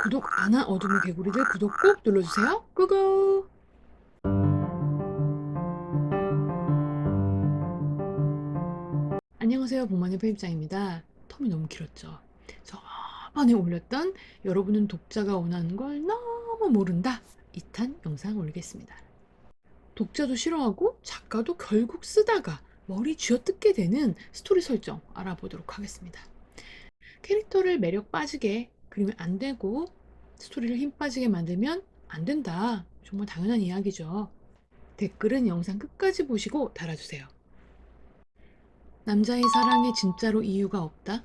구독 안 한 어둠의 개구리들 구독 꼭 눌러주세요. 꾸꾸. 안녕하세요. 복만의 편집장입니다. 텀이 너무 길었죠. 저번에 올렸던 여러분은 독자가 원하는 걸 너무 모른다 2탄 영상 올리겠습니다. 독자도 싫어하고 작가도 결국 쓰다가 머리 쥐어뜯게 되는 스토리 설정 알아보도록 하겠습니다. 캐릭터를 매력 빠지게 그리면 안 되고 스토리를 힘 빠지게 만들면 안 된다. 정말 당연한 이야기죠. 댓글은 영상 끝까지 보시고 달아주세요. 남자의 사랑에 진짜로 이유가 없다?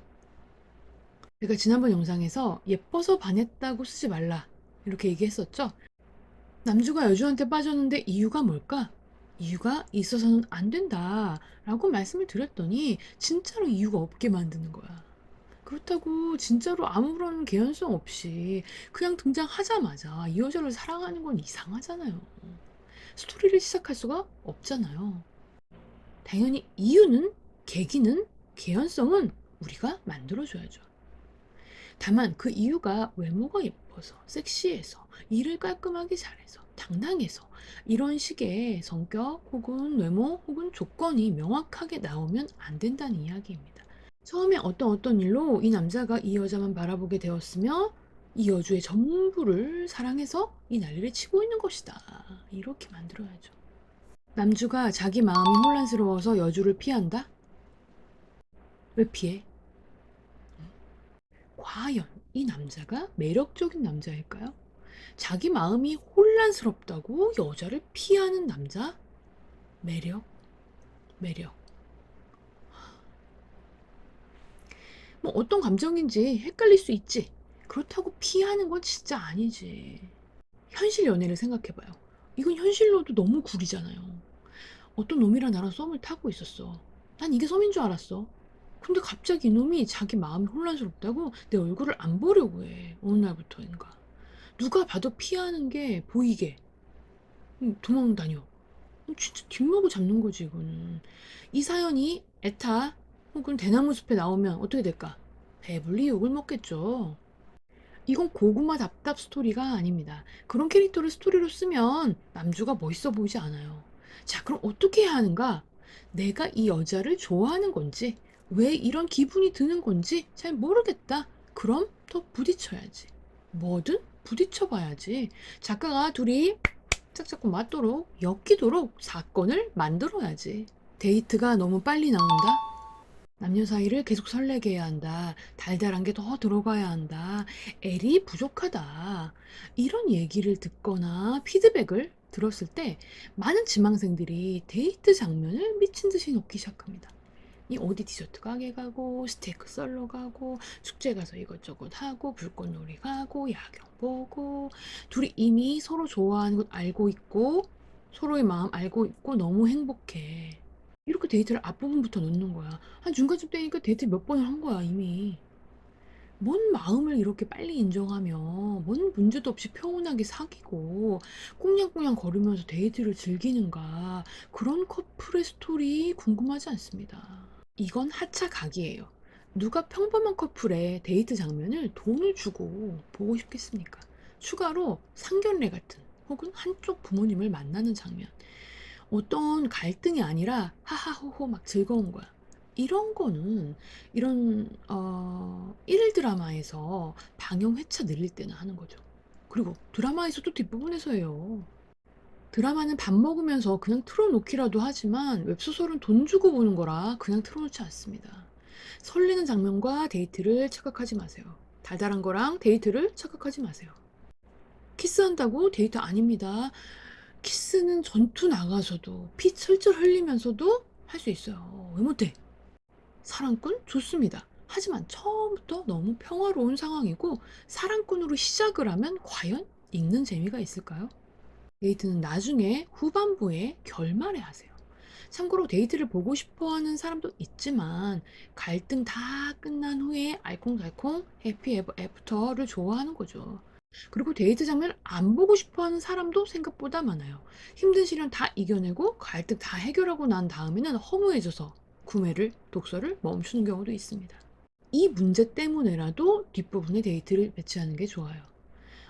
제가 지난번 영상에서 예뻐서 반했다고 쓰지 말라 이렇게 얘기했었죠. 남주가 여주한테 빠졌는데 이유가 뭘까? 이유가 있어서는 안 된다 라고 말씀을 드렸더니 진짜로 이유가 없게 만드는 거야. 그렇다고 진짜로 아무런 개연성 없이 그냥 등장하자마자 이 여자를 사랑하는 건 이상하잖아요. 스토리를 시작할 수가 없잖아요. 당연히 이유는, 계기는, 개연성은 우리가 만들어줘야죠. 다만 그 이유가 외모가 예뻐서, 섹시해서, 일을 깔끔하게 잘해서, 당당해서 이런 식의 성격 혹은 외모 혹은 조건이 명확하게 나오면 안 된다는 이야기입니다. 처음에 어떤 일로 이 남자가 이 여자만 바라보게 되었으며 이 여주의 전부를 사랑해서 이 난리를 치고 있는 것이다. 이렇게 만들어야죠. 남주가 자기 마음이 혼란스러워서 여주를 피한다? 왜 피해? 과연 이 남자가 매력적인 남자일까요? 자기 마음이 혼란스럽다고 여자를 피하는 남자? 매력? 매력. 뭐 어떤 감정인지 헷갈릴 수 있지. 그렇다고 피하는 건 진짜 아니지. 현실 연애를 생각해봐요. 이건 현실로도 너무 구리잖아요. 어떤 놈이랑 나랑 썸을 타고 있었어. 난 이게 썸인 줄 알았어. 근데 갑자기 이놈이 자기 마음이 혼란스럽다고 내 얼굴을 안 보려고 해. 어느 날부터인가. 누가 봐도 피하는 게 보이게. 도망 다녀. 진짜 뒷목을 잡는 거지, 이거는. 이 사연이 에타 혹은 대나무 숲에 나오면 어떻게 될까? 배불리 욕을 먹겠죠. 이건 고구마 답답 스토리가 아닙니다. 그런 캐릭터를 스토리로 쓰면 남주가 멋있어 보이지 않아요. 자, 그럼 어떻게 해야 하는가? 내가 이 여자를 좋아하는 건지, 왜 이런 기분이 드는 건지 잘 모르겠다. 그럼 더 부딪혀야지. 뭐든 부딪혀 봐야지. 작가가 둘이 짝짝꿍 맞도록 엮이도록 사건을 만들어야지. 데이트가 너무 빨리 나온다? 남녀 사이를 계속 설레게 해야 한다. 달달한 게 더 들어가야 한다. 엘이 부족하다. 이런 얘기를 듣거나 피드백을 들었을 때 많은 지망생들이 데이트 장면을 미친 듯이 놓기 시작합니다. 이 어디 디저트 가게 가고 스테이크 썰러 가고 축제 가서 이것저것 하고 불꽃놀이 가고 야경 보고 둘이 이미 서로 좋아하는 것 알고 있고 서로의 마음 알고 있고 너무 행복해. 이렇게 데이트를 앞부분부터 놓는 거야. 한 중간쯤 되니까 데이트 몇 번을 한 거야 이미. 뭔 마음을 이렇게 빨리 인정하며 뭔 문제도 없이 평온하게 사귀고 꽁냥꽁냥 거리면서 데이트를 즐기는가. 그런 커플의 스토리 궁금하지 않습니다. 이건 하차 각이에요. 누가 평범한 커플의 데이트 장면을 돈을 주고 보고 싶겠습니까? 추가로 상견례 같은 혹은 한쪽 부모님을 만나는 장면. 어떤 갈등이 아니라 하하호호 막 즐거운 거야. 이런 거는 이런 1일 드라마에서 방영 회차 늘릴 때는 하는 거죠. 그리고 드라마에서도 뒷부분에서 해요. 드라마는 밥 먹으면서 그냥 틀어놓기라도 하지만 웹소설은 돈 주고 보는 거라 그냥 틀어놓지 않습니다. 설레는 장면과 데이트를 착각하지 마세요. 달달한 거랑 데이트를 착각하지 마세요. 키스한다고 데이트 아닙니다. 키스는 전투 나가서도 피 철철 흘리면서도 할 수 있어요. 왜 못해? 사랑꾼? 좋습니다. 하지만 처음부터 너무 평화로운 상황이고 사랑꾼으로 시작을 하면 과연 읽는 재미가 있을까요? 데이트는 나중에 후반부에 결말에 하세요. 참고로 데이트를 보고 싶어 하는 사람도 있지만 갈등 다 끝난 후에 알콩달콩 해피 에버 애프터를 좋아하는 거죠. 그리고 데이트 장면을 안 보고 싶어 하는 사람도 생각보다 많아요. 힘든 시련 다 이겨내고 갈등 다 해결하고 난 다음에는 허무해져서 구매를, 독서를 멈추는 경우도 있습니다. 이 문제 때문에라도 뒷부분에 데이트를 배치하는 게 좋아요.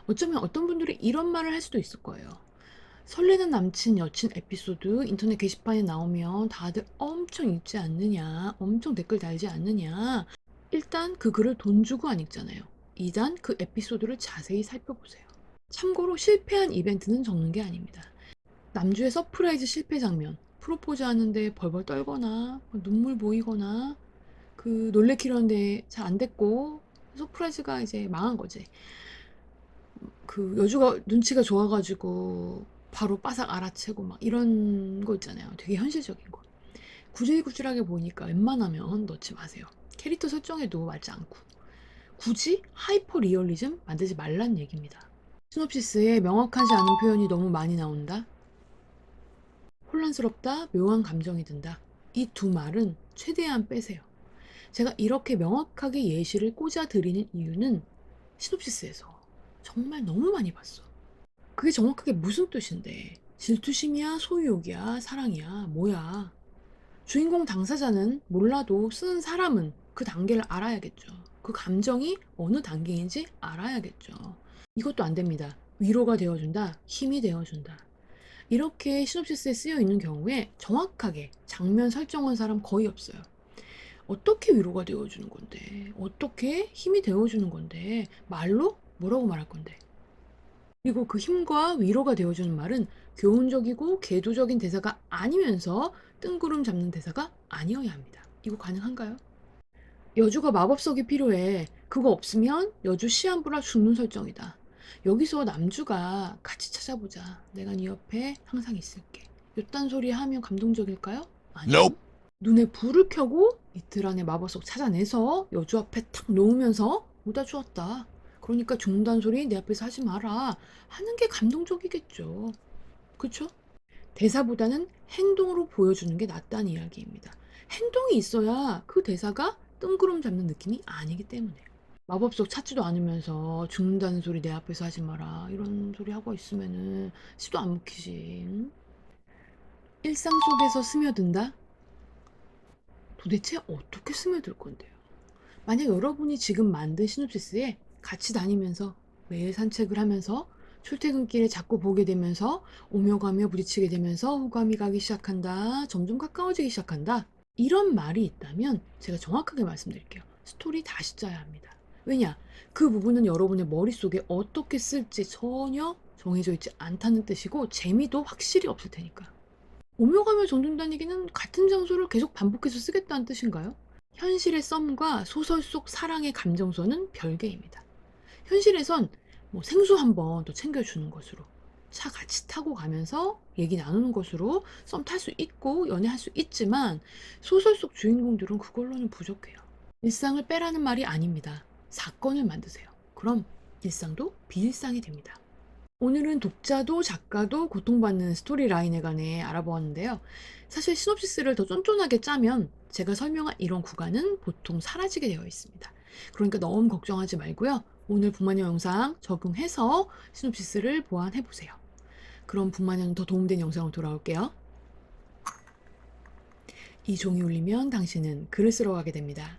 어쩌면 어떤 분들이 이런 말을 할 수도 있을 거예요. 설레는 남친, 여친 에피소드 인터넷 게시판에 나오면 다들 엄청 읽지 않느냐, 엄청 댓글 달지 않느냐. 일단 그 글을 돈 주고 안 읽잖아요. 2단 그 에피소드를 자세히 살펴보세요. 참고로 실패한 이벤트는 적는 게 아닙니다. 남주의 서프라이즈 실패 장면, 프로포즈 하는데 벌벌 떨거나 눈물 보이거나 그 놀래키려는데 잘 안 됐고 서프라이즈가 이제 망한 거지. 그 여주가 눈치가 좋아가지고 바로 빠삭 알아채고 막 이런 거 있잖아요. 되게 현실적인 거. 구질구질하게 보이니까 웬만하면 넣지 마세요. 캐릭터 설정에도 맞지 않고. 굳이 하이퍼 리얼리즘 만들지 말란 얘기입니다. 시놉시스에 명확하지 않은 표현이 너무 많이 나온다. 혼란스럽다, 묘한 감정이 든다. 이 두 말은 최대한 빼세요. 제가 이렇게 명확하게 예시를 꽂아 드리는 이유는 시놉시스에서 정말 너무 많이 봤어. 그게 정확하게 무슨 뜻인데? 질투심이야, 소유욕이야, 사랑이야, 뭐야? 주인공 당사자는 몰라도 쓰는 사람은 그 단계를 알아야겠죠. 그 감정이 어느 단계인지 알아야겠죠. 이것도 안 됩니다. 위로가 되어준다, 힘이 되어준다. 이렇게 시놉시스에 쓰여 있는 경우에 정확하게 장면 설정한 사람 거의 없어요. 어떻게 위로가 되어주는 건데? 어떻게 힘이 되어주는 건데? 말로 뭐라고 말할 건데? 그리고 그 힘과 위로가 되어주는 말은 교훈적이고 계도적인 대사가 아니면서 뜬구름 잡는 대사가 아니어야 합니다. 이거 가능한가요? 여주가 마법석이 필요해. 그거 없으면 여주 시한부라 죽는 설정이다. 여기서 남주가 같이 찾아보자. 내가 네 옆에 항상 있을게. 요딴 소리 하면 감동적일까요? 아니요. Nope. 눈에 불을 켜고 이틀 안에 마법석 찾아내서 여주 앞에 탁 놓으면서 오다 주었다. 그러니까 죽는다는 소리 내 앞에서 하지 마라. 하는 게 감동적이겠죠. 그쵸? 대사보다는 행동으로 보여주는 게 낫다는 이야기입니다. 행동이 있어야 그 대사가 뜬구름 잡는 느낌이 아니기 때문에. 마법석 찾지도 않으면서 죽는다는 소리 내 앞에서 하지 마라. 이런 소리 하고 있으면은 시도 안 먹히지. 응? 일상 속에서 스며든다? 도대체 어떻게 스며들 건데요? 만약 여러분이 지금 만든 시놉시스에 같이 다니면서 매일 산책을 하면서 출퇴근길에 자꾸 보게 되면서 오며 가며 부딪히게 되면서 호감이 가기 시작한다. 점점 가까워지기 시작한다. 이런 말이 있다면 제가 정확하게 말씀드릴게요. 스토리 다시 짜야 합니다. 왜냐? 그 부분은 여러분의 머릿속에 어떻게 쓸지 전혀 정해져 있지 않다는 뜻이고 재미도 확실히 없을 테니까. 오며 가며 정든다는 얘기는 같은 장소를 계속 반복해서 쓰겠다는 뜻인가요? 현실의 썸과 소설 속 사랑의 감정선은 별개입니다. 현실에선 뭐 생수 한 번 더 챙겨주는 것으로 차 같이 타고 가면서 얘기 나누는 것으로 썸 탈 수 있고 연애할 수 있지만 소설 속 주인공들은 그걸로는 부족해요. 일상을 빼라는 말이 아닙니다. 사건을 만드세요. 그럼 일상도 비일상이 됩니다. 오늘은 독자도 작가도 고통받는 스토리라인에 관해 알아보았는데요. 사실 시놉시스를 더 쫀쫀하게 짜면 제가 설명한 이런 구간은 보통 사라지게 되어 있습니다. 그러니까 너무 걱정하지 말고요. 오늘 북마녀 영상 적용해서 시놉시스를 보완해보세요. 그럼 북마녀는 더 도움된 영상으로 돌아올게요. 이 종이 울리면 당신은 글을 쓰러 가게 됩니다.